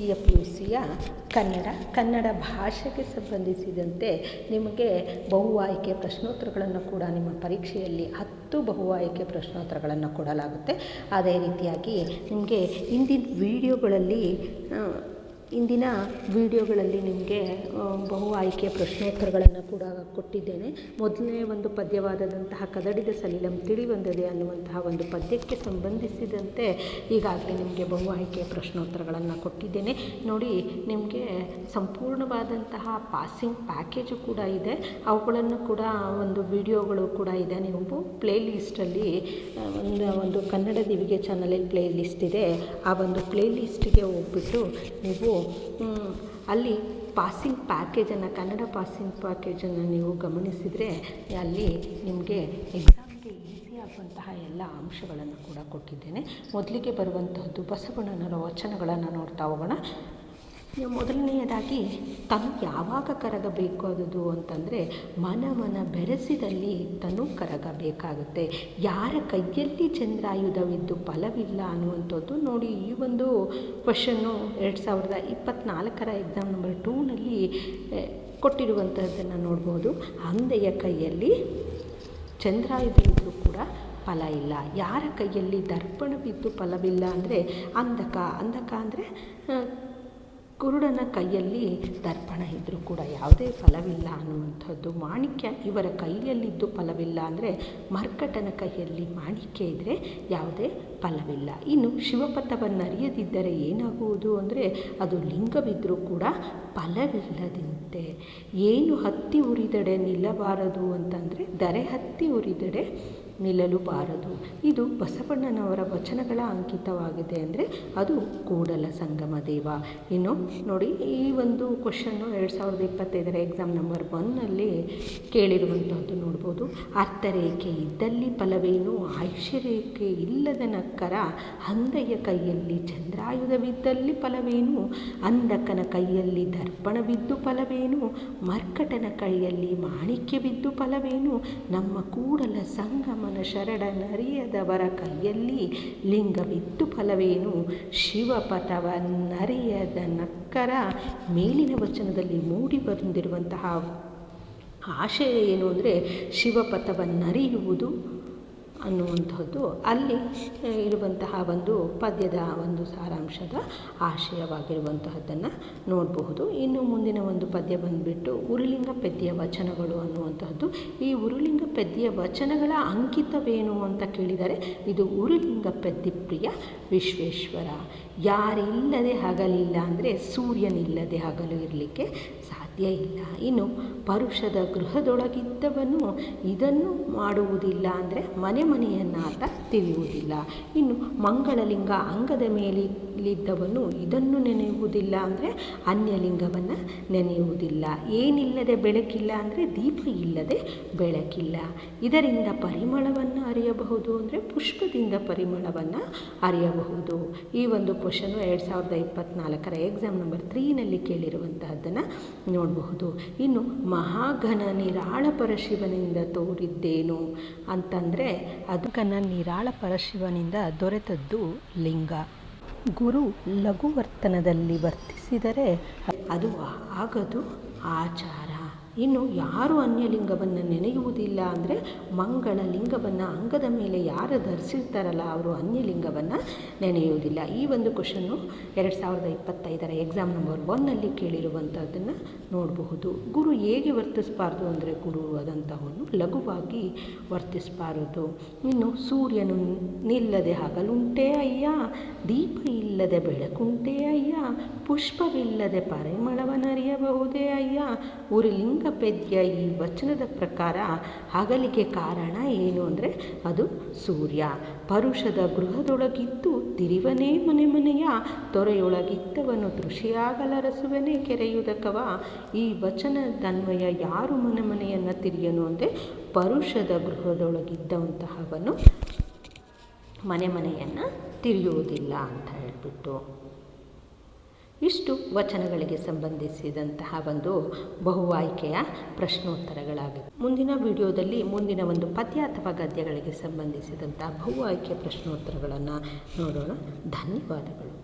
ದ್ವಿತೀಯ PUCಯ ಕನ್ನಡ ಭಾಷೆಗೆ ಸಂಬಂಧಿಸಿದಂತೆ ನಿಮಗೆ ಬಹು ಆಯ್ಕೆ ಪ್ರಶ್ನೋತ್ತರಗಳನ್ನು ಕೂಡ ನಿಮ್ಮ ಪರೀಕ್ಷೆಯಲ್ಲಿ 10 ಬಹು ಆಯ್ಕೆ ಪ್ರಶ್ನೋತ್ತರಗಳನ್ನು ಕೊಡಲಾಗುತ್ತೆ. ಅದೇ ರೀತಿಯಾಗಿ ನಿಮಗೆ ಇಂದಿನ ವಿಡಿಯೋಗಳಲ್ಲಿ ನಿಮಗೆ ಬಹು ಆಯ್ಕೆ ಪ್ರಶ್ನೋತ್ತರಗಳನ್ನು ಕೂಡ ಕೊಟ್ಟಿದ್ದೇನೆ. ಮೊದಲನೇ ಒಂದು ಪದ್ಯವಾದಂತಹ ಕದಡಿದ ಸಲಿಲಂ ತಿಳಿ ಬಂದದೆ ಅನ್ನುವಂತಹ ಒಂದು ಪದ್ಯಕ್ಕೆ ಸಂಬಂಧಿಸಿದಂತೆ ಈಗಾಗಲೇ ನಿಮಗೆ ಬಹು ಆಯ್ಕೆ ಪ್ರಶ್ನೋತ್ತರಗಳನ್ನು ಕೊಟ್ಟಿದ್ದೇನೆ. ನೋಡಿ, ನಿಮಗೆ ಸಂಪೂರ್ಣವಾದಂತಹ ಪಾಸಿಂಗ್ ಪ್ಯಾಕೇಜು ಕೂಡ ಇದೆ. ಅವುಗಳನ್ನು ಕೂಡ ಒಂದು ವಿಡಿಯೋಗಳು ಕೂಡ ಇದೆ. ನೀವು ಪ್ಲೇ ಲಿಸ್ಟಲ್ಲಿ ಒಂದು ಕನ್ನಡ ದಿವಿಗೆ ಚಾನಲಲ್ಲಿ ಪ್ಲೇ ಲಿಸ್ಟ್ ಇದೆ. ಆ ಒಂದು ಪ್ಲೇ ಲಿಸ್ಟಿಗೆ ಹೋಗ್ಬಿಟ್ಟು ನೀವು ಅಲ್ಲಿ ಪಾಸಿಂಗ್ ಪ್ಯಾಕೇಜನ್ನು ಕನ್ನಡ ಪಾಸಿಂಗ್ ಪ್ಯಾಕೇಜನ್ನು ನೀವು ಗಮನಿಸಿದರೆ ಅಲ್ಲಿ ನಿಮಗೆ ಎಕ್ಸಾಮ್ಗೆ ಈಸಿ ಆಗುವಂತಹ ಎಲ್ಲ ಅಂಶಗಳನ್ನು ಕೂಡ ಕೊಟ್ಟಿದ್ದೇನೆ. ಮೊದಲಿಗೆ ಬರುವಂತಹದ್ದು ಬಸವಣ್ಣನವರ ವಚನಗಳನ್ನು ನೋಡ್ತಾ ಹೋಗೋಣ. ಮೊದಲನೆಯದಾಗಿ ತನು ಯಾವಾಗ ಕರಗಬೇಕು ಅದು ಅಂತಂದರೆ ಮನ ಬೆರೆಸಿದಲ್ಲಿ ತನು ಕರಗಬೇಕಾಗುತ್ತೆ. ಯಾರ ಕೈಯಲ್ಲಿ ಚಂದ್ರಾಯುಧವಿದ್ದು ಫಲವಿಲ್ಲ ಅನ್ನುವಂಥದ್ದು. ನೋಡಿ, ಈ ಒಂದು ಕ್ವಶನ್ನು 2024 ಎಕ್ಸಾಮ್ ನಂಬರ್ 2ನಲ್ಲಿ ಕೊಟ್ಟಿರುವಂಥದ್ದನ್ನು ನೋಡ್ಬೋದು. ಅಂಧೆಯ ಕೈಯಲ್ಲಿ ಚಂದ್ರಾಯುಧವಿದ್ದರೂ ಕೂಡ ಫಲ ಇಲ್ಲ. ಯಾರ ಕೈಯಲ್ಲಿ ದರ್ಪಣವಿದ್ದು ಫಲವಿಲ್ಲ ಅಂದರೆ ಅಂಧಕ ಅಂದರೆ ಕುರುಡನ ಕೈಯಲ್ಲಿ ದರ್ಪಣ ಇದ್ದರೂ ಕೂಡ ಯಾವುದೇ ಫಲವಿಲ್ಲ ಅನ್ನುವಂಥದ್ದು. ಮಾಣಿಕ್ಯ ಇವರ ಕೈಯಲ್ಲಿದ್ದು ಫಲವಿಲ್ಲ ಅಂದರೆ ಮರ್ಕಟನ ಕೈಯಲ್ಲಿ ಮಾಣಿಕ್ಯ ಇದ್ದರೆ ಯಾವುದೇ ಫಲವಿಲ್ಲ. ಇನ್ನು ಶಿವಪಥವನ್ನು ಅರಿಯದಿದ್ದರೆ ಏನಾಗುವುದು ಅಂದರೆ ಅದು ಲಿಂಗವಿದ್ದರೂ ಕೂಡ ಫಲವಿಲ್ಲದಂತೆ. ಏನು ಹತ್ತಿ ಉರಿದಡೆ ನಿಲ್ಲಬಾರದು ಅಂತಂದರೆ ದರೆ ಹತ್ತಿ ಉರಿದಡೆ ನಿಲ್ಲಲುಬಾರದು. ಇದು ಬಸವಣ್ಣನವರ ವಚನಗಳ ಅಂಕಿತವಾಗಿದೆ ಅಂದರೆ ಅದು ಕೂಡಲ ಸಂಗಮ ದೇವ. ಇನ್ನು ನೋಡಿ, ಈ ಒಂದು ಕ್ವಶನ್ನು 2025 ಎಕ್ಸಾಮ್ ನಂಬರ್ 1ನಲ್ಲಿ ಕೇಳಿರುವಂಥದ್ದು ನೋಡ್ಬೋದು. ಅರ್ಥರೇಖೆ ಇದ್ದಲ್ಲಿ ಫಲವೇನು, ಆಯುಷ್ಯರೇಖೆ ಇಲ್ಲದ ನಕ್ಕರ ಅಂಧೆಯ ಕೈಯಲ್ಲಿ ಚಂದ್ರಾಯುಧವಿದ್ದಲ್ಲಿ ಫಲವೇನು, ಅಂಧಕನ ಕೈಯಲ್ಲಿ ದರ್ಪಣವಿದ್ದು ಫಲವೇನು, ಮರ್ಕಟನ ಕೈಯಲ್ಲಿ ಮಾಣಿಕ್ಯವಿದ್ದು ಫಲವೇನು, ನಮ್ಮ ಕೂಡಲ ಸಂಗಮನ ಶರಣನರಿಯದವರ ಕೈಯಲ್ಲಿ ಲಿಂಗವಿದ್ದು ಫಲವೇನು, ಶಿವಪಥವನ್ನರಿಯದ ನಕ್ಕರ. ಮೇಲಿನ ವಚನದಲ್ಲಿ ಮೂಡಿ ಬಂದಿರುವಂತಹ ಆಶಯ ಏನು ಅಂದರೆ ಶಿವಪಥವನ್ನರಿಯುವುದು ಅನ್ನುವಂಥದ್ದು ಅಲ್ಲಿ ಇರುವಂತಹ ಒಂದು ಪದ್ಯದ ಒಂದು ಸಾರಾಂಶದ ಆಶಯವಾಗಿರುವಂತಹದ್ದನ್ನು ನೋಡಬಹುದು. ಇನ್ನು ಮುಂದಿನ ಒಂದು ಪದ್ಯ ಬಂದುಬಿಟ್ಟು ಉರುಲಿಂಗ ಪದ್ಯ ವಚನಗಳು ಅನ್ನುವಂತಹದ್ದು. ಈ ಉರುಲಿಂಗ ಪದ್ಯ ವಚನಗಳ ಅಂಕಿತವೇನು ಅಂತ ಕೇಳಿದರೆ ಇದು ಉರುಲಿಂಗ ಪದ್ಯ ಪ್ರಿಯ ವಿಶ್ವೇಶ್ವರ. ಯಾರಿಲ್ಲದೆ ಹಗಲಿಲ್ಲ ಅಂದರೆ ಸೂರ್ಯನಿಲ್ಲದೆ ಹಗಲು ಇರಲಿಕ್ಕೆ ಸಾಧ್ಯ ಇಲ್ಲ. ಇನ್ನು ಪರುಷದ ಗೃಹದೊಳಗಿದ್ದವನು ಇದನ್ನು ಮಾಡುವುದಿಲ್ಲ ಅಂದರೆ ಮನೆಯನ್ನಾತ ತಿಳಿಯುವುದಿಲ್ಲ. ಇನ್ನು ಮಂಗಳಲಿಂಗ ಅಂಗದ ಮೇಲಿದ್ದವನು ಇದನ್ನು ನೆನೆಯುವುದಿಲ್ಲ ಅಂದರೆ ಅನ್ಯಲಿಂಗವನ್ನು ನೆನೆಯುವುದಿಲ್ಲ. ಏನಿಲ್ಲದೆ ಬೆಳಕಿಲ್ಲ ಅಂದರೆ ದೀಪ ಇಲ್ಲದೆ ಬೆಳಕಿಲ್ಲ. ಇದರಿಂದ ಪರಿಮಳವನ್ನು ಅರಿಯಬಹುದು ಅಂದರೆ ಪುಷ್ಪದಿಂದ ಪರಿಮಳವನ್ನು ಅರಿಯಬಹುದು. ಈ ಒಂದು ಕ್ವಶನ್ನು 2024 ಎಕ್ಸಾಮ್ ನಂಬರ್ 3ನಲ್ಲಿ ಕೇಳಿರುವಂತಹದ್ದನ್ನು ನೋಡಬಹುದು. ಇನ್ನು ಮಹಾಘನ ನಿರಾಳ ಪರಶಿವನಿಂದ ತೋರಿದ್ದೇನು ಅಂತಂದರೆ ಅದು ನಿರಾಳ ಪರಶಿವನಿಂದ ದೊರೆತದ್ದು ಲಿಂಗ. ಗುರು ಲಘುವರ್ತನದಲ್ಲಿ ವರ್ತಿಸಿದರೆ ಅದು ಆಗದು ಆಚಾರ. ಇನ್ನು ಯಾರು ಅನ್ಯಲಿಂಗವನ್ನು ನೆನೆಯುವುದಿಲ್ಲ ಅಂದರೆ ಮಂಗಳ ಲಿಂಗವನ್ನು ಅಂಗದ ಮೇಲೆ ಯಾರು ಧರಿಸಿರ್ತಾರಲ್ಲ ಅವರು ಅನ್ಯಲಿಂಗವನ್ನು ನೆನೆಯುವುದಿಲ್ಲ. ಈ ಒಂದು ಕ್ವಶನ್ನು 2025 ಎಕ್ಸಾಮ್ ನಂಬರ್ 1ನಲ್ಲಿ ಕೇಳಿರುವಂಥದ್ದನ್ನು ನೋಡಬಹುದು. ಗುರು ಹೇಗೆ ವರ್ತಿಸಬಾರ್ದು ಅಂದರೆ ಗುರು ಆದಂಥವನ್ನು ಲಘುವಾಗಿ ವರ್ತಿಸಬಾರದು. ಇನ್ನು ಸೂರ್ಯನು ನಿಲ್ಲದೆ ಹಗಲುಂಟೇ ಅಯ್ಯ, ದೀಪ ಇಲ್ಲದೆ ಬೆಳಕುಂಟೇ ಅಯ್ಯ, ಪುಷ್ಪವಿಲ್ಲದೆ ಪರಿಮಳವನ್ನರಿಯಬಹುದೇ ಅಯ್ಯ. ಉರುಲಿಂಗ ಪದ್ಯ ಈ ವಚನದ ಪ್ರಕಾರ ಹಗಲಿಗೆ ಕಾರಣ ಏನು ಅಂದರೆ ಅದು ಸೂರ್ಯ. ಪರುಷದ ಗೃಹದೊಳಗಿದ್ದು ತಿರಿವನೇ ಮನೆಯ, ತೊರೆಯೊಳಗಿದ್ದವನು ತೃಷಿಯಾಗಲರಸುವನೇ ಕೆರೆಯುದಕವ. ಈ ವಚನದನ್ವಯ ಯಾರು ಮನೆಯನ್ನು ತಿರಿಯನು ಅಂದರೆ ಪರುಷದ ಗೃಹದೊಳಗಿದ್ದಂತಹವನು ಮನೆಯನ್ನು ತಿರಿಯುವುದಿಲ್ಲ ಅಂತ ಹೇಳಿಬಿಟ್ಟು. ಇಷ್ಟು ವಚನಗಳಿಗೆ ಸಂಬಂಧಿಸಿದಂತಹ ಒಂದು ಬಹು ಆಯ್ಕೆಯ ಪ್ರಶ್ನೋತ್ತರಗಳಾಗಿದೆ. ಮುಂದಿನ ವಿಡಿಯೋದಲ್ಲಿ ಮುಂದಿನ ಒಂದು ಪದ್ಯ ಅಥವಾ ಗದ್ಯಗಳಿಗೆ ಸಂಬಂಧಿಸಿದಂತಹ ಬಹು ಆಯ್ಕೆಯ ಪ್ರಶ್ನೋತ್ತರಗಳನ್ನು ನೋಡೋಣ. ಧನ್ಯವಾದಗಳು.